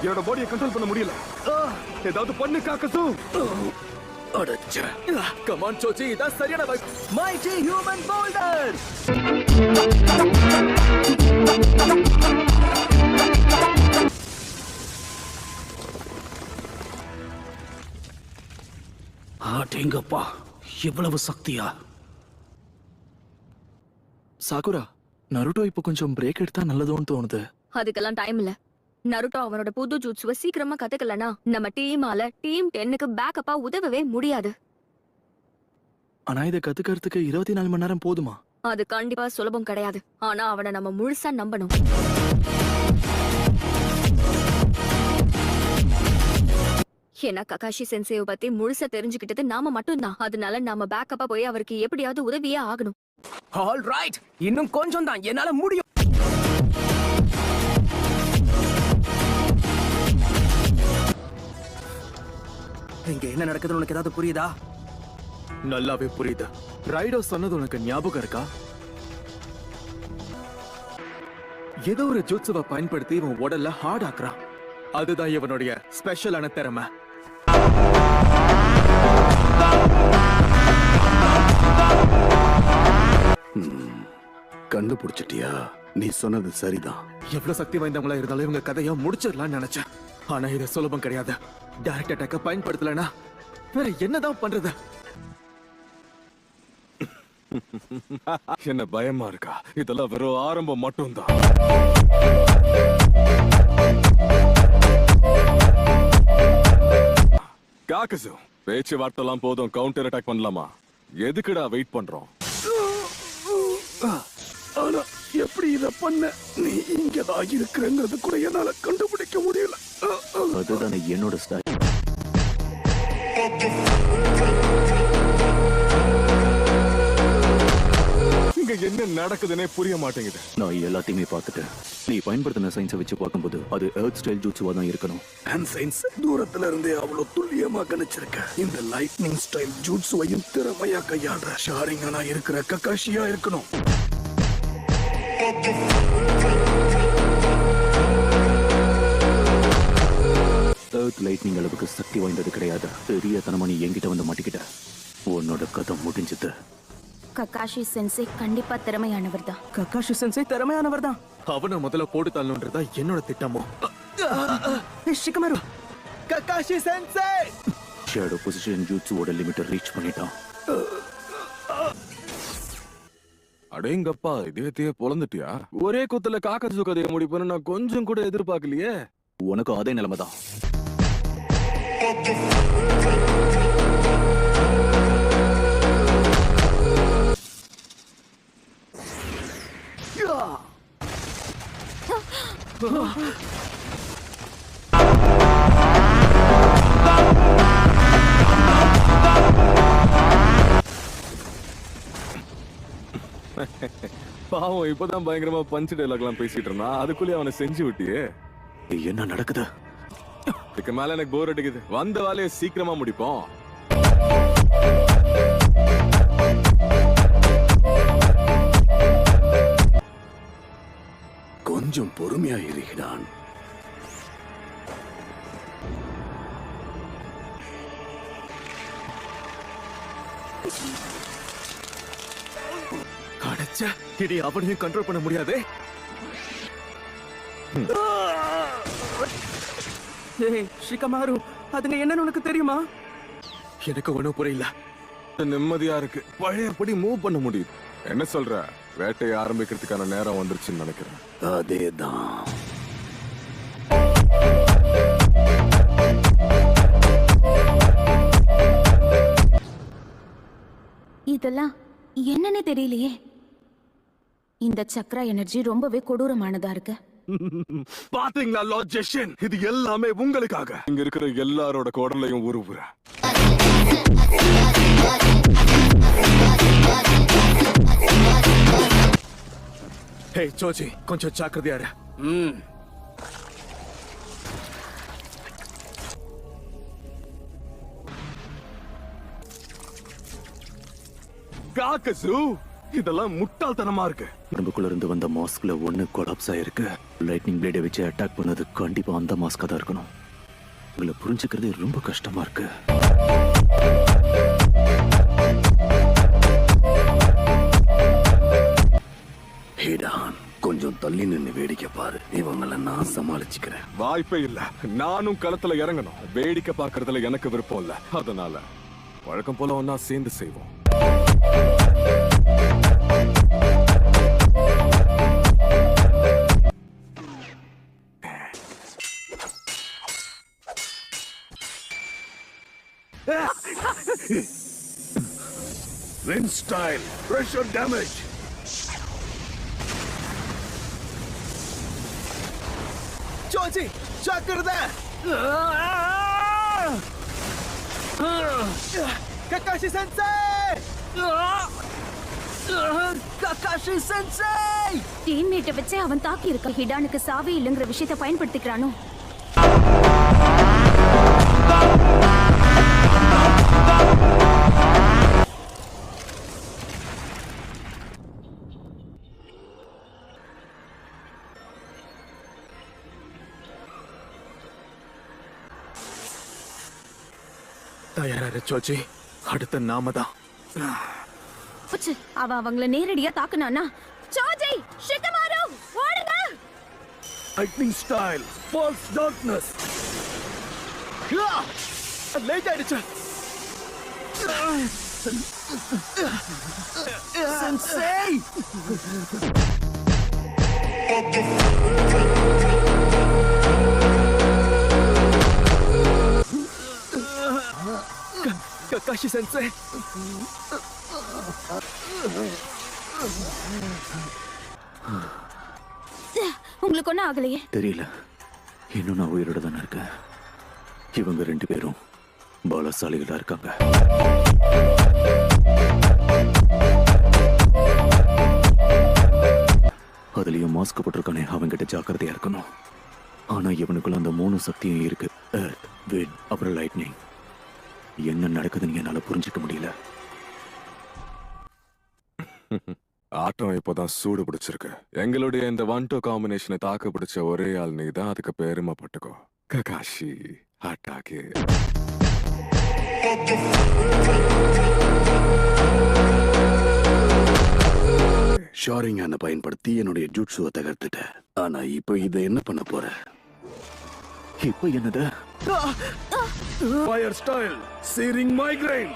என்னோட பாடியை கண்ட்ரோல் பண்ண முடியல. ஏதாவது பண்ணு காக்கசு. அடச்சே. கம் ஆன் சோச்சி, இதான் சரியான வைப். Mighty human boulder. ஆட்டேங்கப்பா, இவ்வளவு சக்தியா? சாகுரா, நருட்டோ இப்ப கொஞ்சம் பிரேக் எடுத்தா நல்லதுன்னு தோணுது. அதுக்கெல்லாம் டைம் இல்ல. நருட்டோ அவனோட புது ஜூட்ஸுவ சீக்கிரமா கத்துக்கலனா நம்ம டீமால டீம் 10க்கு பேக்கப்பா உதவவே முடியாது. ஆனா இதை கத்துக்கிறதுக்கு 24 மணி நேரம் போதுமா? அது கண்டிப்பா சுலபம் கிடையாது. ஆனா அவனை நம்ம முழுசா நம்பணும். ஏன்னா ககாஷி சென்சேவை பத்தி முழுசா தெரிஞ்சுக்கிட்டது நாம மட்டும்தான். அதனால நாம பேக்கப்பா போய் அவருக்கு எப்படியாவது உதவியே ஆகணும். ஆல் ரைட், இன்னும் கொஞ்சம் தான், என்னால முடியும். இங்க என்ன நடக்குதுன்னு உனக்கு ஏதாவது புரியுதா? நல்லாவே புரியுது. ரைடோ சொன்னது உனக்கு ஞாபகம் இருக்கா? ஏதோ ஒரு ஜூட்ஸுவை பயன்படுத்தி இவன் உடல்ல ஹார்ட் ஆக்குறான். அதுதான் இவனுடைய ஸ்பெஷலான திறமை. கண்டுபிடிச்சிட்டியா? நீ சொன்னது சரிதான். எவ்வளவு சக்தி வாய்ந்தவங்களா இருந்தாலும் இவங்க கதையை முடிச்சிடலாம்னு நினைச்சேன். ஆனா இது சுலபம் கிடையாது. டைரக்ட் அட்டாக்க பயன்படுத்தலனா வேற என்னதான் பண்றது? என்ன பயமா இருக்கா? இதெல்லாம் வெறும் ஆரம்பம் மட்டும்தான். காக்கசு, பேச்சுவார்த்தைலாம் போதும். கவுண்டர் அட்டாக் பண்ணலாமா? எதுக்குடா வெயிட் பண்றோம்? ஆனா எப்படி இத பண்ண? நீ இங்கதான் இருக்கிறங்கிறது கூட என்னால கண்டுபிடிக்க முடியல. அதுதானே என்னோட ஸ்டைல். இங்க என்ன நடக்குதுன்னே புரிய மாட்டேங்குது. நான் எல்லாத்தையுமே பார்த்துட்டேன். நீ பயன்படுத்தின சயின்ஸை வச்சு பார்க்கும்போது அது எர்த் ஸ்டைல் ஜூட்ஸுவா தான் இருக்கணும். அண்ட் சயின்ஸ் தூரத்துல இருந்தே அவ்வளவு துல்லியமா கணிச்சிருக்க. இந்த லைட்னிங் ஸ்டைல் ஜூட்ஸுவையும் திறமையா கையாடுற ஷாரிங்கனா இருக்கிற ககாஷியா இருக்கணும். எர்த் லைட்னிங் அளவுக்கு சக்தி வாய்ந்தது கிடையாது. பெரிய தனமா நீ என்கிட்ட வந்து மாட்டிக்கிட்ட. உன்னோட கதை முடிஞ்சது. ககாஷி சென்சே கண்டிப்பா திறமையானவர் தான். ககாஷி சென்சே திறமையானவர் தான். அவனை முதல்ல போட்டு தள்ளணுன்றதா என்னோட திட்டமோ. Shikamaru, Kakashi sensei shadow position ஜூட்ஸுவோட லிமிட்டை ரீச் பண்ணிட்டான். அடேங்கப்பா, இதயத்தையே பொளந்துட்டியா? ஒரே குத்துல காக்கசு கதையை முடிப்பேன்னு நான் கொஞ்சம் கூட எதிர்பார்க்கலையே. உனக்கு அதே நிலைமைதான். பாவம், இப்பதான் பயங்கரமா பஞ்ச் டைலாக்லாம் பேசிட்டு இருந்தான். அதுக்குள்ளே அவனை செஞ்சு விட்டியே. என்ன நடக்குது? இதுக்கு மேல எனக்கு போர் அடிக்குது. வந்த வேலையை சீக்கிரமா முடிப்போம். கொஞ்சம் பொறுமையா இருக்கிறான். அடச்சே, இடி அவனையும் கண்ட்ரோல் பண்ண முடியாது. ஏய் ஷிகமாரு, அதுங்க என்னன்னு உனக்கு தெரியுமா? எனக்கு ஒண்ணும் புரியல. நிம்மதியா இருக்கு. பழையபடி மூவ் பண்ண முடியுது. என்ன சொல்ற? வேட்டையை ஆரம்பிக்கிறதுக்கான நேரம் வந்துருச்சுன்னு நினைக்கிறேன். அதேதான். இதெல்லாம் என்னன்னே தெரியலையே. இந்த சக்ரா எனர்ஜி ரொம்பவே கொடூரமானதா இருக்கு. பாத்தீங்களா லாஜிஷியன்? இது எல்லாமே உங்களுக்காக. இங்க இருக்கிற எல்லாரோட குடலையும் உருவுற. ஹே சோச்சி, கொஞ்சம் ஜாக்கிரதையா இரு. காக்கசு, இதெல்லாம் முட்டாள்தனமா இருக்கு. உடம்புக்குள்ள இருந்து வந்த மாஸ்க்ல ஒண்ணு கொலாப்ஸ் ஆயிருக்கு. லைட்னிங் பிளேடை வச்சு அட்டாக் பண்ணது கண்டிப்பா அந்த மாஸ்கா தான் இருக்கணும். உங்களை புரிஞ்சுக்கிறது ரொம்ப கஷ்டமா இருக்கு. ஹேடான், கொஞ்சம் தள்ளி நின்னு வேடிக்கை பாரு. இவங்களை நான் சமாளிச்சுக்கிறேன். வாய்ப்பே இல்ல. நானும் களத்துல இறங்கணும். வேடிக்கை பார்க்கறதுல எனக்கு விருப்பம் இல்ல. அதனால வழக்கம் போல ஒன்னா சேர்ந்து செய்வோம். Wind style, pressure damage. ஜோஜி ஜாக்கிரதை. Kakashi sensei, Kakashi sensei! டீம்மேட்டை வச்சே அவன் தாக்கி இருக்க. ஹிடானுக்கு சாவே இல்லைங்கிற விஷயத்தை பயன்படுத்திக்கிறானோ? தயாரா ஜோஜி, அடுத்த நாம தான். புச்சு, அவங்கள நேரடியா தாக்குனானா? ஜோஜி, ஷிகமாரு, ஓடுங்க! Lightning style, false darkness. Late ஆயிடுச்சு. சென்சே! ககாஷி சென்சே, உங்களுக்கு ஒன்னும் ஆகலையே? தெரியல. இன்னும் நான் உயிரோட தானே இருக்கேன். இவங்க 2 பேரும் பலசாலிகளா இருக்காங்க. அதுலயும் மாஸ்க் போட்டிருக்கானே, அவங்கிட்ட ஜாக்கிரதையா இருக்கணும். ஆனா இவனுக்குள்ள அந்த 3 சக்தியும் இருக்கு. எர்த், விண்ட், அப்புறம் லைட்னிங். என்ன நடக்குதுன்னு என்னால புரிஞ்சுக்க முடியல. ஆட்டம் இப்போதான் சூடு பிடிச்சிருக்கு. எங்களுடைய இந்த 1-2 காம்பினேஷனை தாக்கு பிடிச்ச ஒரே ஆள் நீ தான். அதுக்கு பெருமைப்பட்டுக்கோ ககாஷி. அட்டாக்கு. ஷாரிங்கான பயன்படுத்தி என்னுடைய ஜூட்சுவை தகர்த்துட்ட. ஆனா இப்ப இதை என்ன பண்ண போற? இப்ப என்னது? Fire style, steering migraine.